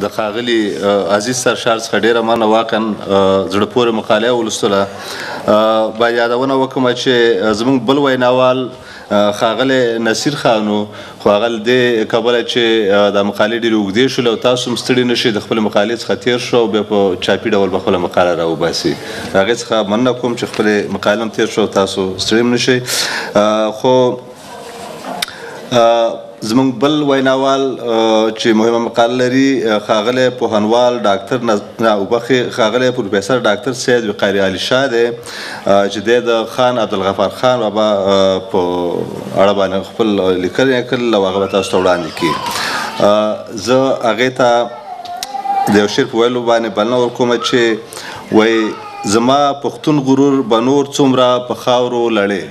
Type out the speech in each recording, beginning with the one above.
د ښاغلي عزیز سرشار څخه ډېره مننه، واقعا زړه پورې مقاله ولوستله. باید یادونه وکړم چې زموږ بل ویناوال ښاغلی نصیر خان و، خو هغه له دې کبله چې دا مقالې ډېرې اوږدې شولې او تاسو هم ستړي نه شئ، د خپلې مقالې څخه تېر شو او بیا په چاپي ډول به خپله مقاله راوباسي. هغې څخه مننه کوم چې خپلې مقالې هم تېر شو او تاسو ستړي هم نه شئ. خو زموږ بل ویناوال چې مهمه مقاله لري ښاغلی پوهنوال ډاکټر ښاغلی پروفیسر ډاکټر سید وقاري علي شاه دی چې دی د خان عبدالغفار خان بابا په اړه باندې خپل لیکنې کړل او هغه به تاسو ته وړاندې کړي. زه هغې ته د یو شعر په ویلو باندې بلنه ورکوم چې وایي زما پښتون غرور به نور څومره په خاورو لړې،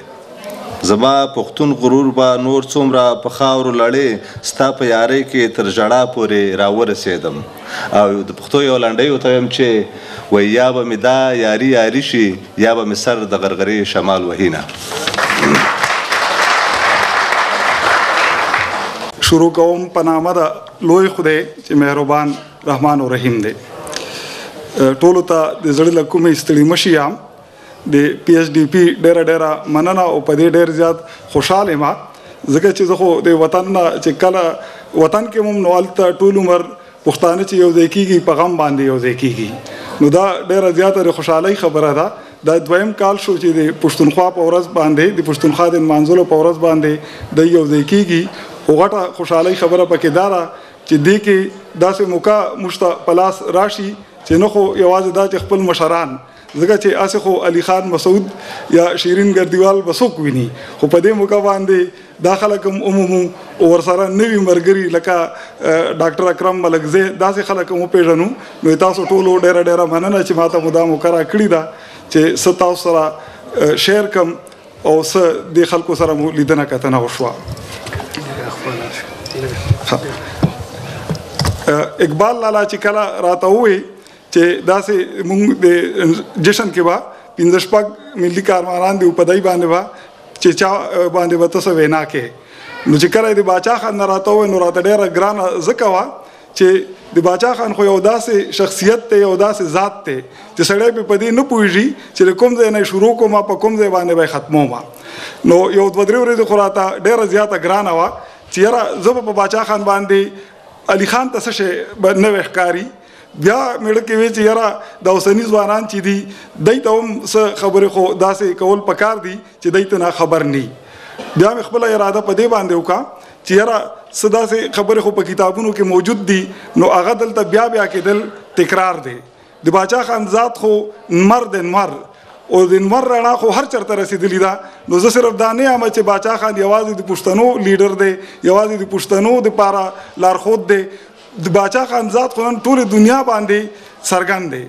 زما پښتون غرور به نور څومره په خاورو لړې، ستا په یارۍ کې تر ژړا پورې راورسېدم. او د پښتو یو لنډۍ ورته وایم چې وایي یا به مې دا یاري یاري شي یا به مې سر د غرغرې شمال وهینه. شروع کوم په نامه د لوی خدای چې مهربان رحمان و رحیم دی. ټولو ته د زړه له کومې ستړي مه شي. د پی ایچ ډي پی ډېره مننه او په دې ډېر زیات خوشحال یم ځکه چې زه خو د وطن نه چې کله وطن کې هم نو هلته ټول عمر پښتانه چې یو ځای کېږي په غم باندې یو ځای کېږي، نو دا ډېره زیاته د خوشحالۍ خبره ده. دا دویم کال شو چې د پښتونخوا په ورځ باندې د پښتونخوا د نمانځلو په ورځ باندې د یو ځای کېږي. خو غټه خوشحالۍ خبره پکې دا ده چې دې کې داسې موقع موږ ته په لاس راشي چې نه خو یوازې دا چې خپل مشران، ځکه چې اسې خو علي خان مسعود یا شیرین ګردیوال به څوک ویني، خو په دې موقع باندې دا خلک هم عمومو ورسره نوي ملګري لکه ډاکټر اکرم ملکزی داسې خلک هم وپېژنو. نو تاسو ټولو ډېره مننه چې ما ته مو دا موقع راکړې ده چې څه تاسو سره شیر کم او څه دې خلکو سره مو لیدنه کتنه وشوه. اقبال لالا چې کله راته ووایي چې داسې موږ د جشن کې به 15 ملي کارمانان دي په دای باندې به چې چا باندې به ته څه وینا کې، نو چې کله د باچا خان نه راته ووایي نو راته ډېره ګرانه ځکه وه چې د باچا خان خو یو داسې شخصیت دی، یو داسې ذات دی چې سړی پې په دې نه پوهېږي چې د کوم ځای نه شروع کوم په کوم ځای باندې به یې ختموم. نو یو 2-3 ورځې خو راته ډېره زیاته ګرانه وه چې یاره زه به په باچا خان باندې علي خان ته څه شی به نوی ښکاري. بیا مېړه کې وی چې یاره د اوسني ځوانان چې دي دی ته هم څه خبرې خو داسې کول پکار دي چې دی ته نه خبر نی. بیا مې خپله اراده په دې باندې وکړه چې یاره څه داسې خبرې خو په کتابونو کې موجود دي، نو هغه دلته بیا کېدل تکرار دی. د باچا خان ذات خو نمر د نمر او د نمر رڼا خو هر چېرته رسېدلې ده. نو زه صرف دا نه یم چې باچا خان یوازې د پښتنو لیډر دی، یوازې د پښتنو دپاره لارښود دی، د باچا خان ذات خو نن ټولې دنیا باندې څرګند دی.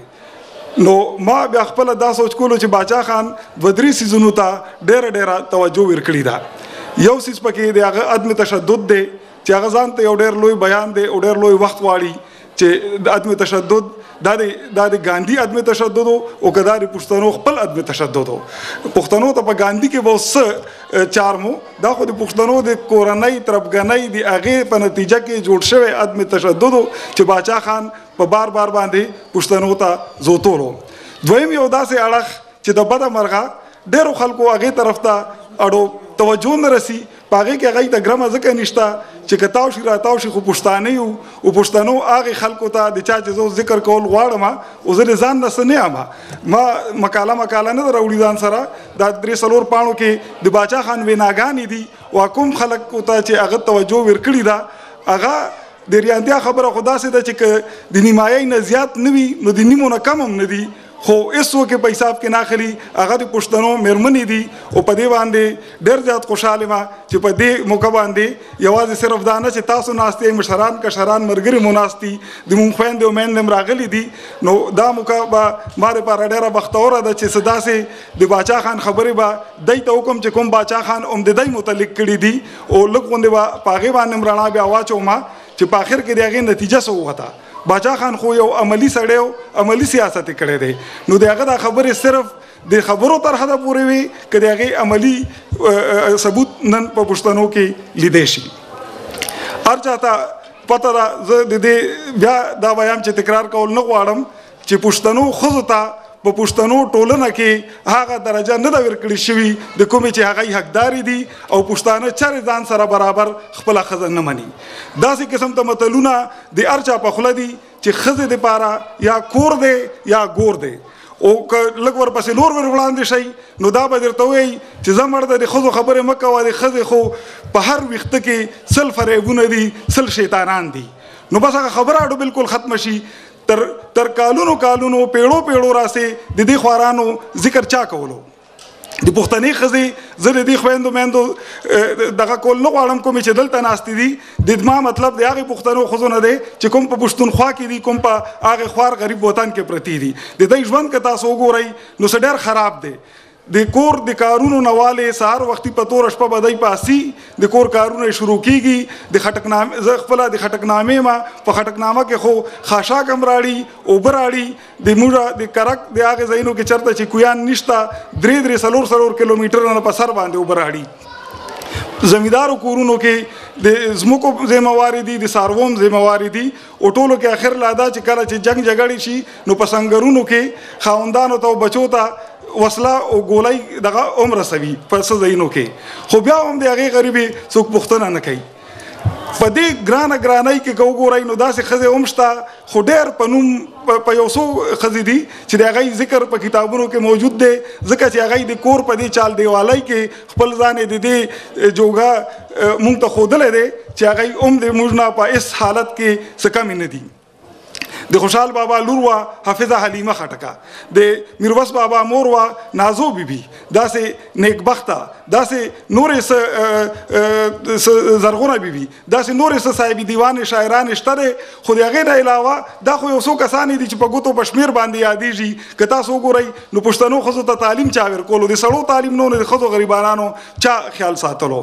نو ما بیا خپله دا سوچ کولو چې باچا خان 2-3 سیزونو ته ډېره توجه ورکړې ده. یو سیز پکې د هغه عدم تشدد دی چې هغه ځان ته یو ډېر لوی بیان دی او ډېر لوی وخت غواړي چې د عدم تشدد دا د ګاندي عدم تشدد او که دا د پښتنو خپل عدم تشدد و. پښتنو ته په ګاندي کې به څه چارمو، دا خو د پښتنو د کورنۍ تربګنۍ د هغې په نتیجه کې جوړ شوی عدم تشدد و چې باچا خان په بار باندې پښتنو ته زوتولو. دویم یو داسې اړخ چې د بده مرغه ډېرو خلکو هغې طرف ته اړو توجه نه رسي، په هغې کې هغوی ته ګرمه ځکه نشته چې که تاو شي راتاو شي خو پښتانه یو او پښتنو هغې خلکو ته د چا چې زه ذکر کول غواړم او زه د ځان نه څه نه یم، ما مقاله نه ده راوړي ځان سره. دا 3-4 پاڼو کې د باچا خان ویناګانې دي او کوم خلکو ته چې هغه توجه ورکړې ده هغه د ریاندیا خبره خو داسې ده چې که د نیمایۍ نه زیات نه وي نو د نیمو نه کم هم نه دي، خو هېڅوک یې په حساب کې نه اخلي. هغه د پښتنو مېرمنې دي او په دې باندې ډېر زیات خوشحال یم چې په دې موقع باندې یوازې صرف دا نه چې تاسو ناست یئ، مشران کشران ملګري مو ناست دي، د مونږ خویندې او میندې هم راغلي دي. نو دا موقع به ما دپاره ډېره بختوره ده چې څه داسې د باچا خان خبرې به دی ته وکړم چې کوم باچا خان هم د دی متعلق کړي دي او لږ غوندې به په هغې باندې هم رڼا بیا واچوم چې په آخر کې د هغې نتیجه څه ووته. باچا خان خو یو عملی سړی او عملی سیاست یې کړی دی، نو د هغه دا خبرې صرف د خبرو تر حده پورې وي که د هغې عملي ثبوت نن په پښتنو کې لیدی شي. هر چاته پته ده زه د دې بیا دا وایم چې تکرار کول نه غواړم چې پښتنو ښځو ته په پښتنو ټولنه کې هغه درجه نه ده ورکړې شوي د کومې چې هغه حقداري دي او پښتانه چرې ځان سره برابر خپله ښځه نه مني. داسې قسم ته متلونه د هر چا په خوله دي چې ښځې دپاره یا کور دی یا ګور دی او که لږ ورپسې نور ور وړاندې شئ نو دا به درته ووایي چې زه مړده د ښځو خبرې مه کوه د ښځې خو په هر ویښته کې سل فریبونه دي سل شیطانان دي. نو بس هغه خبره اډو بالکل ختمه شي. تر کالونو کالونو پیړو پیړو راسې د دې خوارانو ذکر چا کولو د پښتنې ښځې زه د دې خویندو میندو دغه کول نه غواړم کومې چې دلته ناستې دي د ما مطلب د هغې پښتنو ښځو نه دی چې کوم په پښتونخوا کې دي کوم په هغې خوار غریب وطن کې پرتې دي د دوی ژوند که تاسو وګورئ نو څه ډېر خراب دی. د کور د کارونو نه والې سهار وختي په توره شپه به دی پاسي د کور کارونه شروع کېږي د خټکنامې زه خپله د خټکنامې ما په خټکنامه کې خو خاشاک هم راړي اوبه راړي د موږه د کرک د هغې ځایونو کې چېرته چې کویان نشته 3 کیلومیټره نه په سر باندې اوبه راړي. زمیندارو کورونو کې د ځمکو ذمهواري دي د څاروو ذمهواري دي او ټولو کې اخر لا دا چې کله چې جنګ جګړې شي نو په سنګرونو کې خاوندانو ته او بچو ته وسله او ګولۍ دغه هم رسوي په څه ځایونو کې خو بیا هم د هغې غریبې څوک پوښتنه نه کوي. په دې ګرانۍ کې که وګورئ نو داسې ښځې هم شته خو ډېر په نوم په یو څو ښځې دي چې د هغوی ذکر په کتابونو کې موجود دی ځکه چې هغوی د کور په دې چال دیوالۍ کې خپل ځان یې د دې جوګه مونږ ته ښودلی دی چې هغوی هم د موږ نه په هېڅ حالت کې څه کمې نه دي. د خوشحال بابا لور وا حافظه حلیمه خټکه د میرویس بابا مور وا نازو بیبي داسې نیکبخته داسې نورې څه زرغونه بیبي داسې نورې څه صاحبي دیوانې شاعرانې شته دی خو د هغې نه علاوه دا خو یو څو کسانې دي چې په ګوتو په شمېر باندې یادېږي که تاسو وګورئ نو پښتنو ښځو ته تعلیم چا ورکولو د سړو تعلیم نه د ښځو غریبانانو چا خیال ساتلو.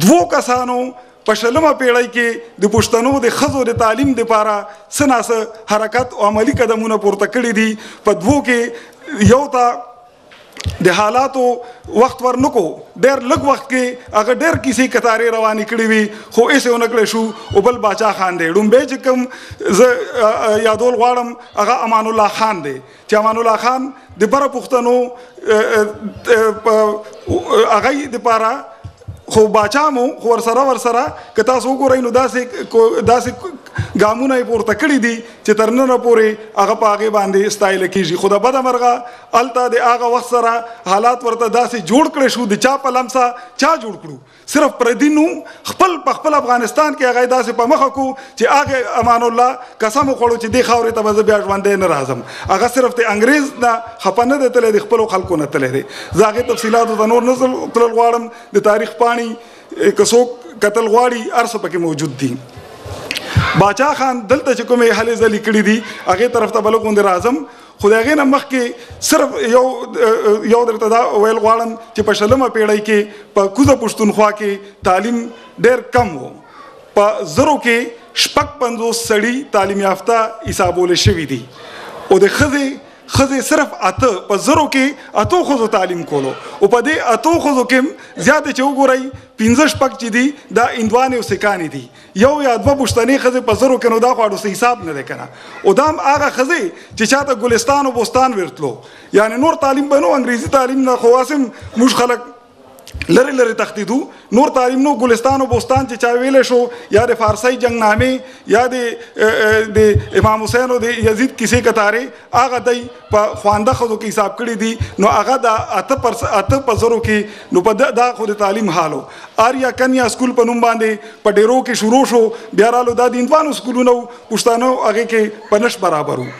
2 کسانو په 20مه پیړۍ کې د پښتنو د ښځو د تعلیم دپاره څه ناڅه حرکت او عملي قدمونه پورته کړي دي. په 2 کې یو ته د حالاتو وخت ورنکو ډېر لږ وخت کې هغه ډېر کیسې کتارې روانې کړې وي خو هېڅ یې ونه کړی شو او بل باچا خان دی. ړومبی چې کوم زه یادول غواړم هغه امان الله خان دی چې امان الله خان د بره پښتنو هغوی دپاره خو باچا مو خو ورسره که تاسو وګورئ نو داسې ګامونه یې پورته کړي دي چې تر ننه پورې هغه په هغې باندې ستایله کېږي. خو د بده مرغه هلته د هغه وخت سره حالات ورته داسې جوړ کړی شو د چا په لمسه چا جوړ کړو صرف پردي نوم خپل په خپل افغانستان کې هغه داسې په مخه کو چې هغه امان الله قسم وخوړو چې دې خاورې ته به زه بیا ژوندی نه راځم. هغه صرف د انګریز نه خفه نه دی تللی د خپلو خلکو نه تللی دی. زه هغې تفصیلاتو ته نور نه تلل غواړم د تاریخ پاڼې که څوک کتل غواړي هر څه پکې موجود دي. باچا خان دلته چې کومې هلې ځلې کړي دي هغې طرف ته به لږ غوندې راځم خو د هغې نه مخکې صرف یو درته دا ویل غواړم چې په 20مه پیړۍ کې په کوزه پښتونخوا کې تعلیم ډېر کم و. په 1000 کې 56 سړي تعلیم یافته حسابولی شوي دي او د ښځې صرف 8 په 1000 کې 8 ښځو تعلیم کولو او په دې 8 ښځو کې زیاتې چې وګورئ 15 چې دي دا هندوانې او سیکانې دي. 1 یا 2 پښتنې ښځې په 1000 کې نو دا خو اډو څه حساب نه دی که نه. او دا هم هغه ښځې چې چاته ګلستان او بوستان ورتلو یعنې نور تعلیم به نو انګریزي تعلیم نه خو واسم موږ خلک لرې تښتېدو نور تعلیم نو ګلستان او بوستان چې چا ویلی شو یا د فارسۍ جنګنامې یا د امام حسین او د یزید کیسې کتارې هغه دی په خوانده ښځو کې حساب کړي دي نو هغه د 8 په 1000 کې نو په دا خو د تعلیم حالو. آریا کنیا سکول په نوم باندې په ډیرو کې شروع شو بیا رالو دا د هندوانو سکولونه پښتانه هغې کې په نش برابر وو.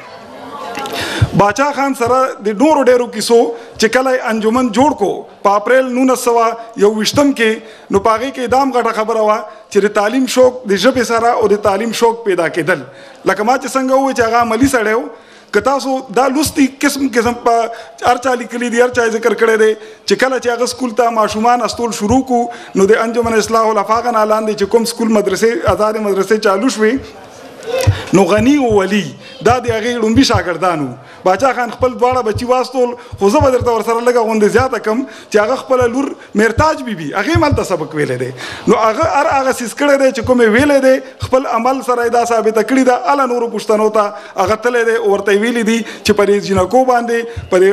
باچا خان سره د نورو ډیرو کیسو چې کله انجمن جوړ کو په اپریل 1921 کې نو په هغې کې دام غټه خبره وه چې د تعلیم شوق د ژبې سره او د تعلیم شوق پیدا کېدل. لکه ما چې څنګه ووایي چې هغه عملي سړی و که تاسو دا لوستي قسم په هر چا لیکلي دي هر چا ذکر کړی دی چې کله چې هغه سکول ته ماشومان استول شروع کو نو د انجمن اصلاح الافاق نه لاندې چې کوم سکول مدرسې آزادې مدرسې چالو شوې نو غنی او ولی دا د هغې ړومبي شاګردانو. باچا خان خپل دواړه بچي واستول، خو زه به درته ورسره لږه غوندې زیاته کم چې هغه خپله لور مرتاج بیبي هغې هم هلته سبق ویلی دی. نو هغه هر هغه څیز کړی دی چې کوم یې ویلی دی، خپل عمل سره یې دا ثابته کړې ده. هله نورو پوښتنو ته هغه تللی دی، ورته یې ویلي دي چې پر جینکو باندې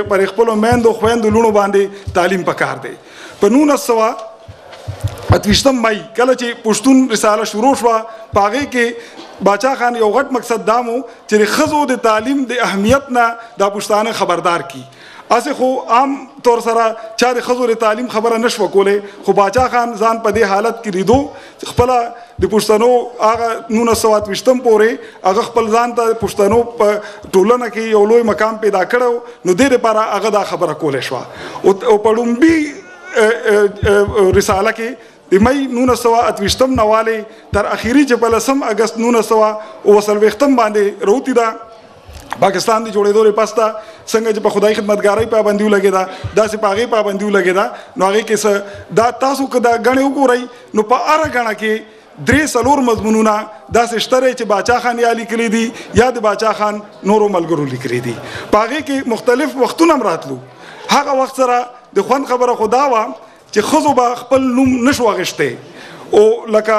پر خپلو میندو خویندو لوڼو باندې تعلیم پکار دی. په 1928 مئی کله چې پښتون رساله شروع شوه، په هغې کې باچا خان یو غټ مقصد دا مو چې د ښځو د تعلیم د اهمیت نه دا پښتانه خبردار کړي. هسې خو عام طور سره چا د ښځو د تعلیم خبره نه شوه کولی، خو باچا خان ځان په دې حالت کې لیدو چې خپله د پښتنو هغه 1928 پورې هغه خپل ځان ته د پښتنو په ټولنه کې یو لوی مقام پیدا کړی، نو دې دپاره هغه دا خبره کولی شوه. او په ړومبي رساله کې د مئی 1928 نه والې تر اخري چې په 10 اګست 1940 باندې راوتې ده. پاکستان د جوړېدو پس ته څنګه چې په خدای خدمتګارۍ پابندي ولګېده، داسې په هغې پابندي ولګېده. نو هغې کې څه دا تاسو که دا ګڼې وګورئ نو په هره ګڼه کې 3-4 مضمونونه داسې شته دی چې باچا خان یا لیکلي دي یا د باچا خان نورو ملګرو لیکلي دي. په هغې کې مختلف وختونه هم راتلو. هغه وخت سره د خوند خبره خو دا وه چې ښځو به خپل نوم نشو اخیستی، او لکه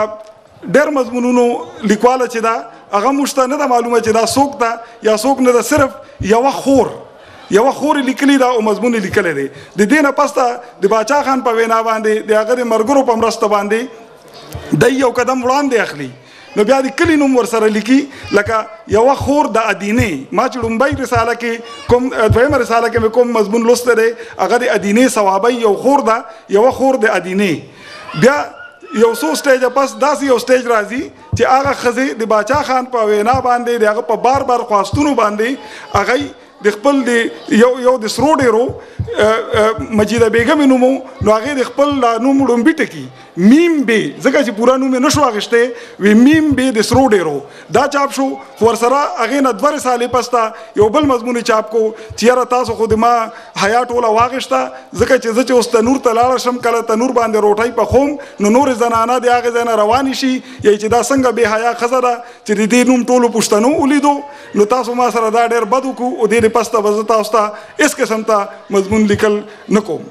ډېر مضمونونو لیکواله چې ده هغه موږ ته نه ده معلومه چې دا څوک ده یا څوک نه ده، صرف یوه خور یې لیکلې ده او مضمون یې لیکلی دی. د دې نه پس ته د باچا خان په وینا باندې د هغه د ملګرو په مرسته باندې دی یو قدم وړاندې اخلي. نو بیا د کلي نوم ورسره لیکي، لکه یوه خور د ادینې. ما چې لومبۍ رساله کې کوم دویمه رساله کې مې کوم مضمون لوستی دی هغه د ادینې ثوابۍ یو خور ده، یوه خور د ادینې. بیا یو څو سټیجه پس داسې یو سټیج راځي چې هغه ښځې د باچا خان په وینا باندې د هغه په بار خواستونو باندې هغه د خپل د یو د سرو ډیرو مجیده بیګم نومو، نو هغې د خپل نوم ړومبي ټکي میم بې، ځکه چې پوره نوم یې نه شو اخیستی، وی میم بې د سرو ډیرو دا چاپ شو. خو ورسره هغې نه 2 رسالې پس ته یو بل مضمون یې چاپ کو چې یاره تاسو خو د ما حیا ټوله واخیسته، ځکه چې زه چې اوس تنور ته لاړه شم کله تنور باندې روټۍ پخوم نو نورې زنانه د هغې ځای نه روانې شي، یا چې دا څنګه بې حیا ښځه ده چې د دې نوم ټولو پښتنو ولیدو، نو تاسو ما سره دا ډېر بد وکړو، او دې پس ته به زه تاسو ته هېڅ قسم ته مضمون لیکل نه کوم.